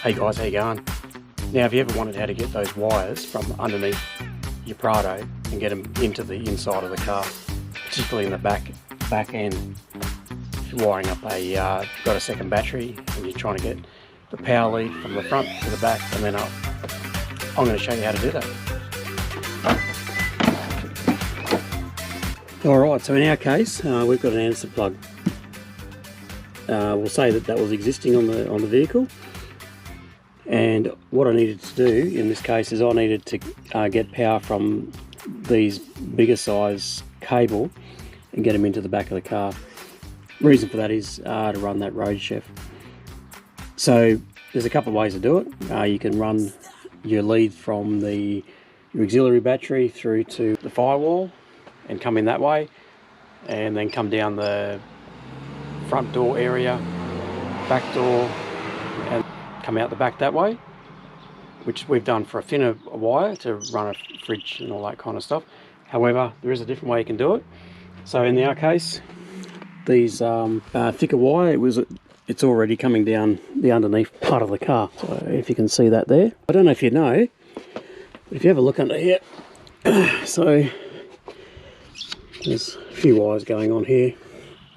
Hey guys, how you going? Now, if you ever wondered how to get those wires from underneath your Prado and get them into the inside of the car, particularly in the back end, if you're wiring up got a second battery and you're trying to get the power lead from the front to the back and then up, I'm going to show you how to do that. Alright, so in our case, we've got an Anderson plug. We'll say that was existing on the vehicle, and what I needed to do in this case is I needed to get power from these bigger size cable and get them into the back of the car. The reason for that is to run that road chef. So there's a couple of ways to do it. You can run your lead from your auxiliary battery through to the firewall and come in that way, and then come down the front door area, back door, and come out the back that way, which we've done for a thinner wire to run a fridge and all that kind of stuff. However, there is a different way you can do it. So in our case, these thicker wire, it's already coming down the underneath part of the car. So if you can see that there, I don't know if you know, but if you have a look under here, so there's a few wires going on here.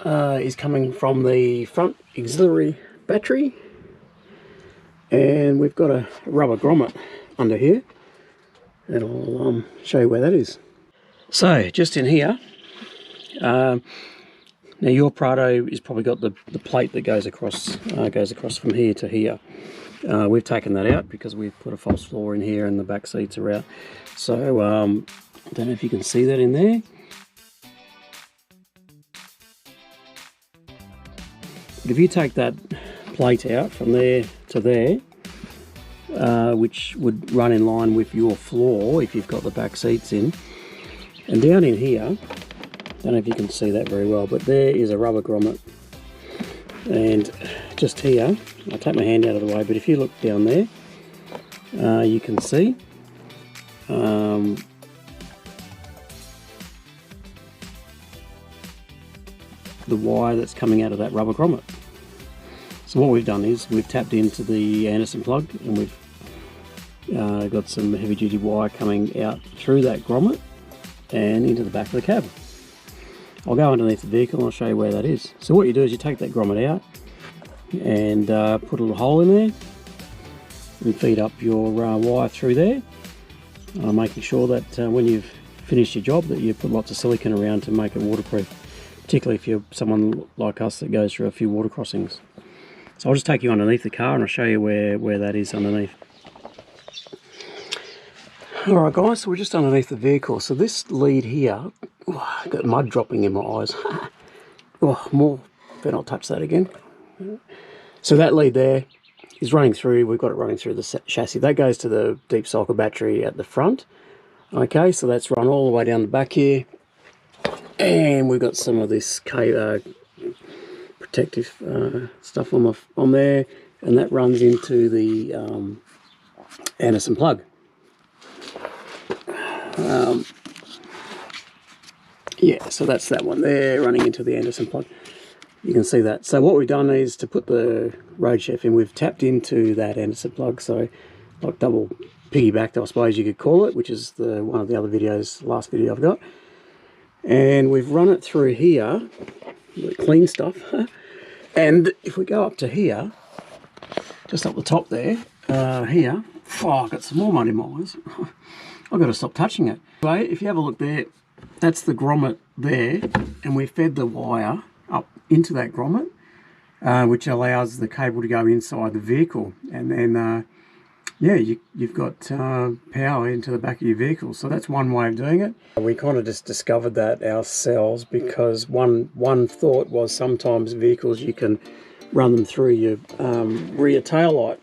Is coming from the front auxiliary battery, and we've got a rubber grommet under here, and I'll show you where that is. So just in here, now your Prado has probably got the plate that goes across from here to here. We've taken that out because we've put a false floor in here and the back seats are out. So I don't know if you can see that in there. If you take that plate out from there to there, which would run in line with your floor if you've got the back seats in, and down in here, I don't know if you can see that very well, but there is a rubber grommet, and just here, I'll take my hand out of the way, but if you look down there, you can see the wire that's coming out of that rubber grommet. So what we've done is we've tapped into the Anderson plug, and we've got some heavy duty wire coming out through that grommet and into the back of the cab. I'll go underneath the vehicle and I'll show you where that is. So what you do is you take that grommet out and put a little hole in there and feed up your wire through there, making sure that when you've finished your job that you put lots of silicone around to make it waterproof, particularly if you're someone like us that goes through a few water crossings. So I'll just take you underneath the car and I'll show you where that is underneath. Alright guys, so we're just underneath the vehicle. So this lead here, I've got mud dropping in my eyes. Better not touch that again. So that lead there is running through, we've got it running through the chassis. That goes to the deep cycle battery at the front. Okay, so that's run all the way down the back here. And we've got some of this protective stuff on there, and that runs into the Anderson plug. Yeah, so that's that one there running into the Anderson plug. You can see that. So what we've done is to put the road chef in, we've tapped into that Anderson plug, so like double piggybacked, I suppose you could call it, which is one of the other videos, last video I've got. And we've run it through here, the clean stuff, and if we go up to here, just up the top there, here, I've got some more mud in my eyes. I've got to stop touching it. Anyway, if you have a look there, that's the grommet there, and we fed the wire up into that grommet, which allows the cable to go inside the vehicle, and then yeah, you've got power into the back of your vehicle. So that's one way of doing it. We kind of just discovered that ourselves, because one thought was sometimes vehicles you can run them through your rear tail light.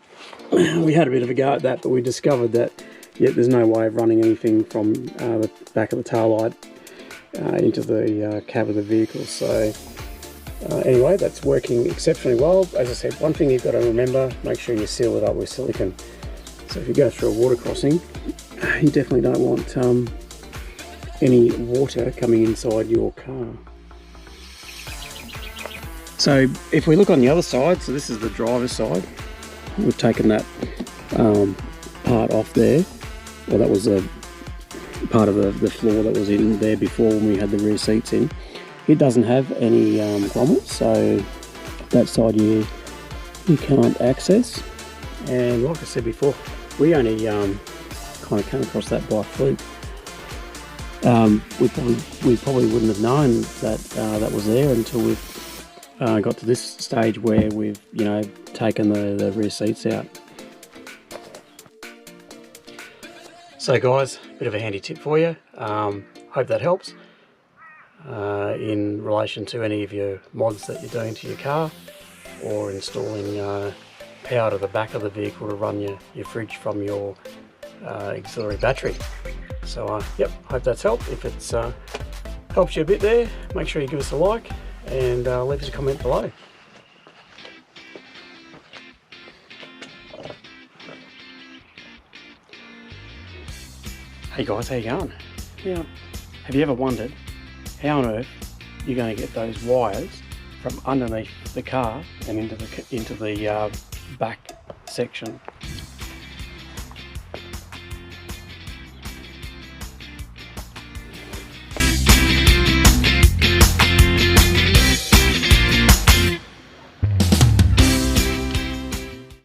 We had a bit of a go at that, but we discovered that there's no way of running anything from the back of the tail light into the cab of the vehicle. So anyway, that's working exceptionally well. As I said, one thing you've got to remember, make sure you seal it up with silicone. So if you go through a water crossing, you definitely don't want any water coming inside your car. So if we look on the other side, so this is the driver's side, we've taken that part off there. Well, that was a part of the floor that was in there before when we had the rear seats in. It doesn't have any grommets, so that side you can't access. And like I said before, we only kind of came across that by fluke. We probably wouldn't have known that that was there until we've got to this stage where we've taken the rear seats out. So guys, a bit of a handy tip for you. Hope that helps in relation to any of your mods that you're doing to your car, or installing power to the back of the vehicle to run your fridge from your auxiliary battery. So yep, hope that's helped. If it's helped you a bit there, make sure you give us a like and leave us a comment below. Hey guys, how you going? Yeah. Have you ever wondered how on earth you're going to get those wires from underneath the car and into the back section